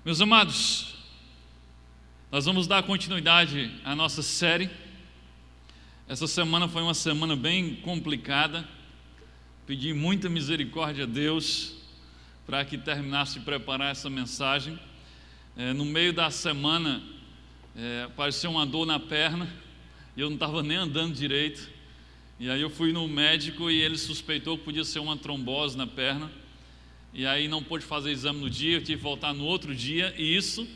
Meus amados, nós vamos dar continuidade à nossa série. Essa semana foi uma semana bem complicada. Pedi muita misericórdia a Deus para que terminasse de preparar essa mensagem. No meio da semana apareceu uma dor na perna e eu não estava nem andando direito. E aí eu fui no médico e ele suspeitou que podia ser uma trombose na perna. E aí não pôde fazer exame no dia, eu tive que voltar no outro dia. E isso,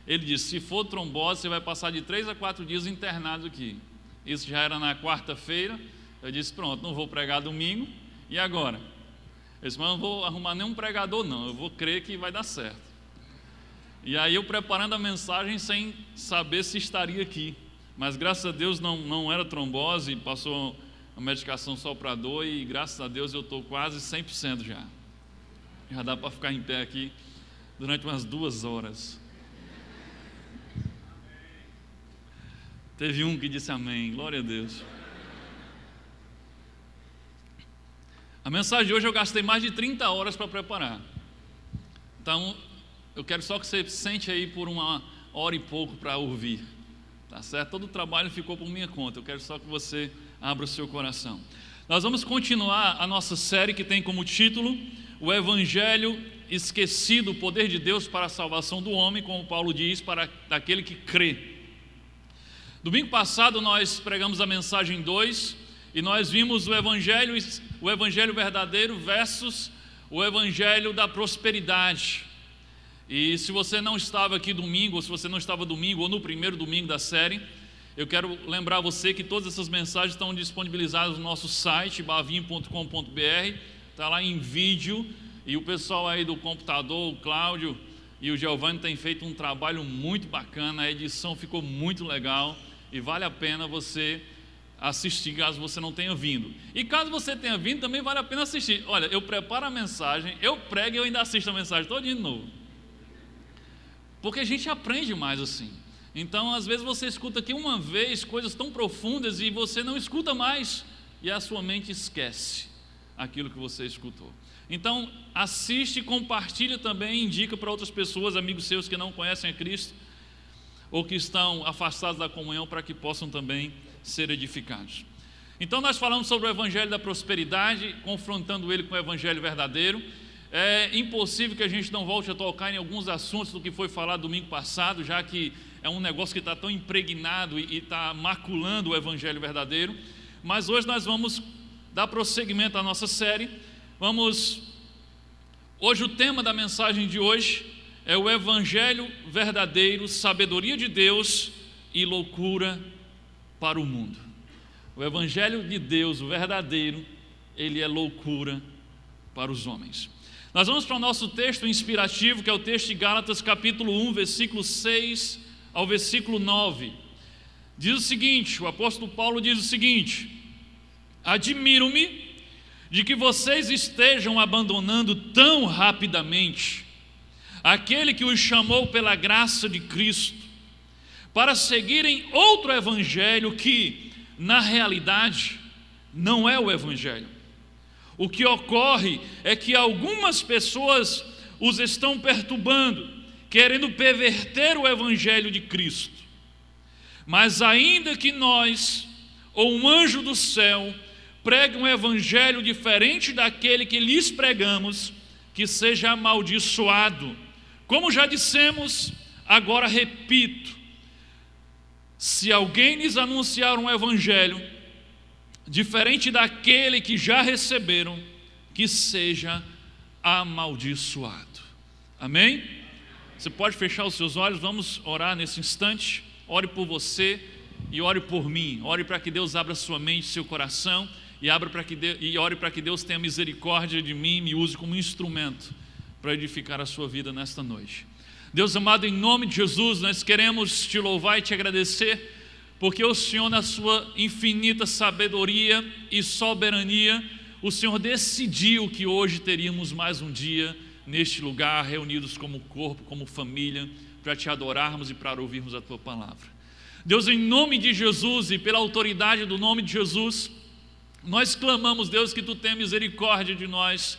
ele disse, se for trombose, você vai passar de 3 a 4 dias internado aqui. Isso já era na quarta-feira. Eu disse, pronto, não vou pregar domingo. E agora? Eu disse, mas não vou arrumar nenhum pregador não, eu vou crer que vai dar certo. E aí eu preparando a mensagem sem saber se estaria aqui. Mas graças a Deus não era trombose, passou a medicação só para dor e graças a Deus eu estou quase 100% já. Já dá para ficar em pé aqui durante umas 2 horas. Teve um que disse amém, glória a Deus. A mensagem de hoje eu gastei mais de 30 horas para preparar. Então, eu quero só que você sente aí por 1 hora e pouco para ouvir. Tá certo? Todo o trabalho ficou por minha conta. Eu quero só que você abra o seu coração. Nós vamos continuar a nossa série que tem como título o Evangelho esquecido, o poder de Deus para a salvação do homem, como Paulo diz, para aquele que crê. Domingo passado nós pregamos a mensagem 2 e nós vimos o Evangelho verdadeiro versus o Evangelho da prosperidade. E se você não estava aqui domingo, ou se você não estava domingo ou no primeiro domingo da série, eu quero lembrar você que todas essas mensagens estão disponibilizadas no nosso site, bavim.com.br, está lá em vídeo, e o pessoal aí do computador, o Cláudio e o Giovanni têm feito um trabalho muito bacana, a edição ficou muito legal, e vale a pena você assistir caso você não tenha vindo. E caso você tenha vindo, também vale a pena assistir. Olha, eu preparo a mensagem, eu prego e eu ainda assisto a mensagem todo dia de novo. Porque a gente aprende mais assim. Então, às vezes você escuta aqui uma vez coisas tão profundas e você não escuta mais e a sua mente esquece aquilo que você escutou. Então, assiste, compartilha também, indica para outras pessoas, amigos seus que não conhecem a Cristo ou que estão afastados da comunhão para que possam também ser edificados. Então, nós falamos sobre o Evangelho da prosperidade, confrontando ele com o Evangelho verdadeiro. É impossível que a gente não volte a tocar em alguns assuntos do que foi falado domingo passado, já que é um negócio que está tão impregnado e está maculando o Evangelho verdadeiro. Mas hoje nós vamos dar prosseguimento à nossa série. Hoje o tema da mensagem de hoje é o Evangelho verdadeiro, sabedoria de Deus e loucura para o mundo. O Evangelho de Deus, o verdadeiro, ele é loucura para os homens. Nós vamos para o nosso texto inspirativo, que é o texto de Gálatas capítulo 1, versículo 6 ao versículo 9. Diz o seguinte, o apóstolo Paulo diz o seguinte: admiro-me de que vocês estejam abandonando tão rapidamente aquele que os chamou pela graça de Cristo, para seguirem outro evangelho que, na realidade, não é o evangelho. O que ocorre é que algumas pessoas os estão perturbando, querendo perverter o evangelho de Cristo. Mas ainda que nós, ou um anjo do céu, pregue um evangelho diferente daquele que lhes pregamos, que seja amaldiçoado. Como já dissemos, agora repito: se alguém lhes anunciar um evangelho diferente daquele que já receberam, que seja amaldiçoado. Amém? Você pode fechar os seus olhos, vamos orar nesse instante. Ore por você e ore por mim. Ore para que Deus abra sua mente, seu coração, e ore para que Deus tenha misericórdia de mim e me use como instrumento para edificar a sua vida nesta noite. Deus amado, em nome de Jesus, nós queremos te louvar e te agradecer, porque o Senhor, na sua infinita sabedoria e soberania, o Senhor decidiu que hoje teríamos mais um dia neste lugar, reunidos como corpo, como família, para te adorarmos e para ouvirmos a tua palavra. Deus, em nome de Jesus e pela autoridade do nome de Jesus, nós clamamos, Deus, que tu tenha misericórdia de nós,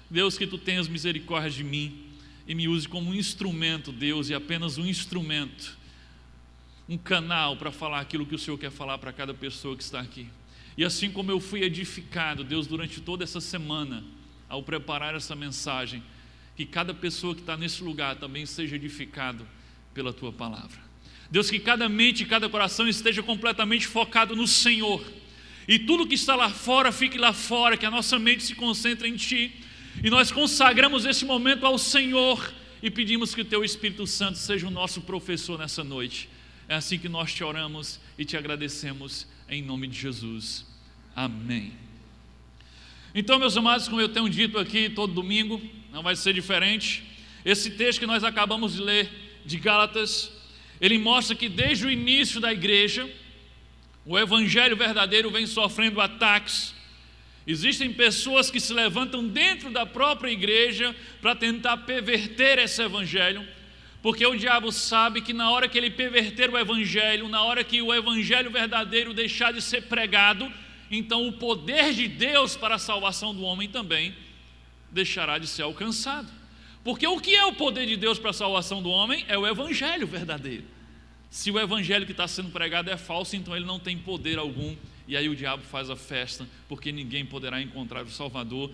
Deus, que tu tenhas misericórdia de mim, e me use como um instrumento, Deus, e apenas um instrumento, um canal para falar aquilo que o Senhor quer falar para cada pessoa que está aqui. E assim como eu fui edificado, Deus, durante toda essa semana, ao preparar essa mensagem, que cada pessoa que está nesse lugar também seja edificado pela Tua palavra. Deus, que cada mente e cada coração esteja completamente focado no Senhor, e tudo que está lá fora, fique lá fora, que a nossa mente se concentre em Ti, e nós consagramos esse momento ao Senhor, e pedimos que o Teu Espírito Santo seja o nosso professor nessa noite. É assim que nós te oramos e te agradecemos, em nome de Jesus. Amém. Então, meus amados, como eu tenho dito aqui todo domingo, não vai ser diferente. Esse texto que nós acabamos de ler, de Gálatas, ele mostra que desde o início da igreja, o evangelho verdadeiro vem sofrendo ataques. Existem pessoas que se levantam dentro da própria igreja para tentar perverter esse evangelho, porque o diabo sabe que na hora que ele perverter o evangelho, na hora que o evangelho verdadeiro deixar de ser pregado, então o poder de Deus para a salvação do homem também deixará de ser alcançado. Porque o que é o poder de Deus para a salvação do homem? É o evangelho verdadeiro. Se o evangelho que está sendo pregado é falso, então ele não tem poder algum, e aí o diabo faz a festa, porque ninguém poderá encontrar o Salvador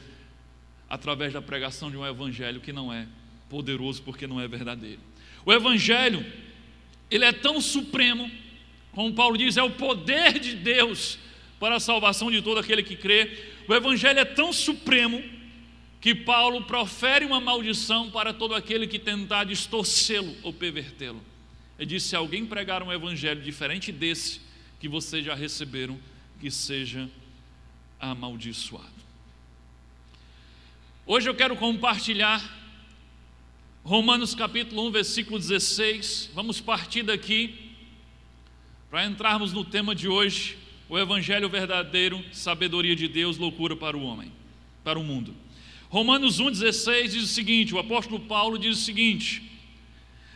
através da pregação de um evangelho que não é poderoso, porque não é verdadeiro. O evangelho, ele é tão supremo, como Paulo diz, é o poder de Deus para a salvação de todo aquele que crê. O evangelho é tão supremo que Paulo profere uma maldição para todo aquele que tentar distorcê-lo ou pervertê-lo. Ele diz: se alguém pregar um evangelho diferente desse que vocês já receberam, que seja amaldiçoado. Hoje eu quero compartilhar Romanos capítulo 1, versículo 16. Vamos partir daqui para entrarmos no tema de hoje: o evangelho verdadeiro, sabedoria de Deus, loucura para o homem, para o mundo. Romanos 1,16 diz o seguinte, o apóstolo Paulo diz o seguinte: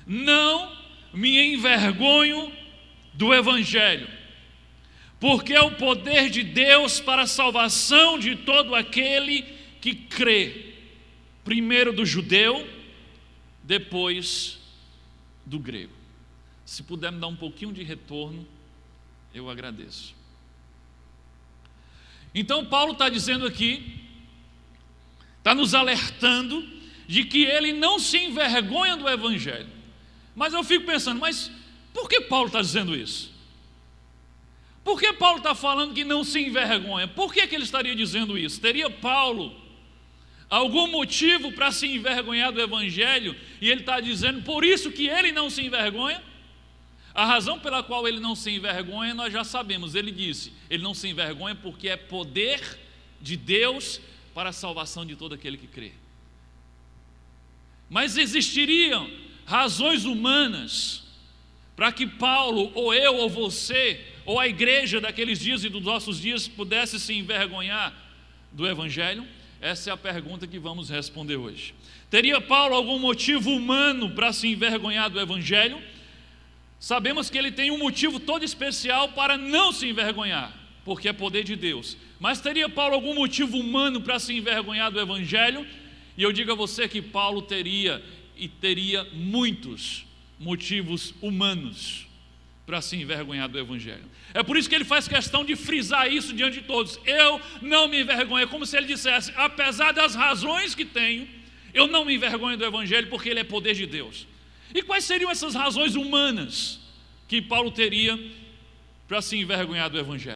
não me envergonho do evangelho, porque é o poder de Deus para a salvação de todo aquele que crê, primeiro do judeu, depois do grego. Se puder me dar um pouquinho de retorno, eu agradeço. Então Paulo está dizendo aqui, está nos alertando de que ele não se envergonha do evangelho. Mas eu fico pensando, mas por que Paulo está dizendo isso? Por que Paulo está falando que não se envergonha? Por que ele estaria dizendo isso? Teria Paulo algum motivo para se envergonhar do evangelho? E ele está dizendo por isso que ele não se envergonha? A razão pela qual ele não se envergonha nós já sabemos. Ele disse, ele não se envergonha porque é poder de Deus para a salvação de todo aquele que crê. Mas existiriam razões humanas para que Paulo, ou eu, ou você, ou a igreja daqueles dias e dos nossos dias pudesse se envergonhar do evangelho? Essa é a pergunta que vamos responder hoje. Teria Paulo algum motivo humano para se envergonhar do evangelho? Sabemos que ele tem um motivo todo especial para não se envergonhar, porque é poder de Deus. Mas teria Paulo algum motivo humano para se envergonhar do evangelho? E eu digo a você que Paulo teria muitos motivos humanos para se envergonhar do evangelho. É por isso que ele faz questão de frisar isso diante de todos. Eu não me envergonho. É como se ele dissesse, apesar das razões que tenho, eu não me envergonho do evangelho, porque ele é poder de Deus. E quais seriam essas razões humanas que Paulo teria para se envergonhar do evangelho?